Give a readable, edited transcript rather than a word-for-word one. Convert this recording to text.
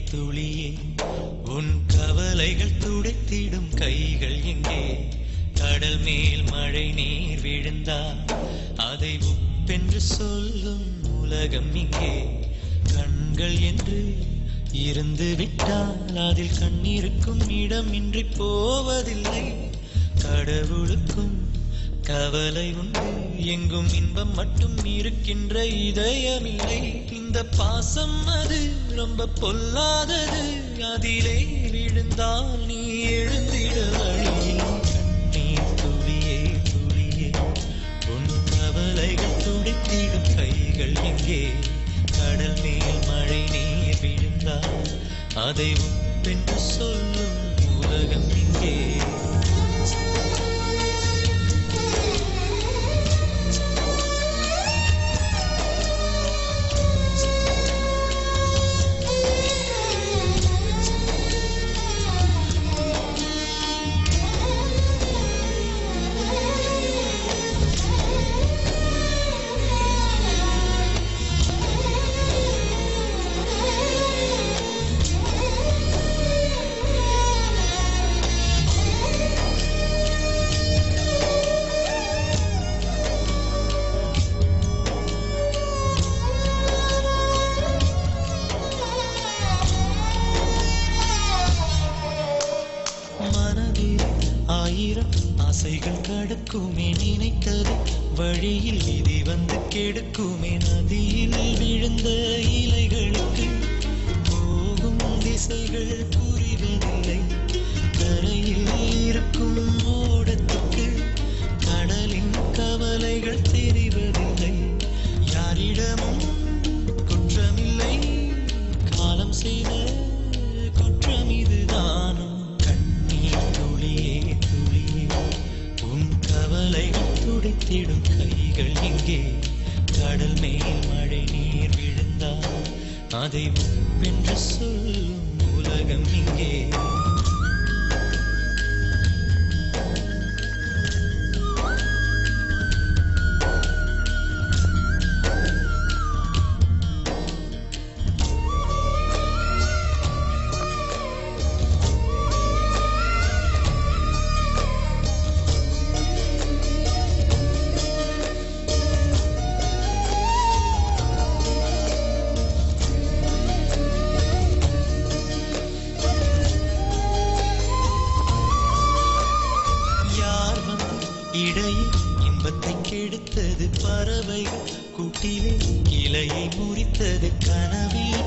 துளியே உன் கவலைகள் துடைத்திடும் கைகள் எங்கே கடல் மேல் மழை நீர் விழுந்தால் அதை உப்பென்று சொல்லும் உலகம் இங்கே கண்கள் என்று இருந்து விட்டால் அதில் கண்ணீருக்கும் இடமின்றி போவதில்லை கடவுளுக்கும் கவலை உண்டு எங்கும் இன்பம் மட்டும் இருக்கின்ற இதயமில்லை இந்த பாசம் அது ரொம்ப பொல்லாதது அதிலே விழுந்தால் நீ எழுந்திட வழியில் கண்ணீர் துளியே துளியே உன் கவலைகள் துடைத்திடும் கைகள் எங்கே கடல் மேல் மழை நீர் விழுந்தால் அதை உப்பென்று சொல்லும் உலகம் இங்கே ஆயிரம் ஆசைகள் கடக்குமே நினைத்தது வழியில் விதி வந்து கெடுக்குமே நதியில் விழுந்த இலைகளுக்கு போகும் திசைகள் புரிவதில்லை கரையில் இருக்கும் ஓடத்துக்கு கடலின் கவலைகள் தெரிவதில்லை யாரிடமும் குற்றமில்லை காலம் செய்த குற்றம் இதுதானோ துடைத்திடும் கைகள் எங்கே கடல் மேல் மழை நீர் விழுந்தால் அதை உப்பென்று சொல்லும் உலகம் இங்கே இடையில் இன்பத்தை கெடுத்தது பறவைகள் கூட்டிலே கிளையை முறித்தது கனவில்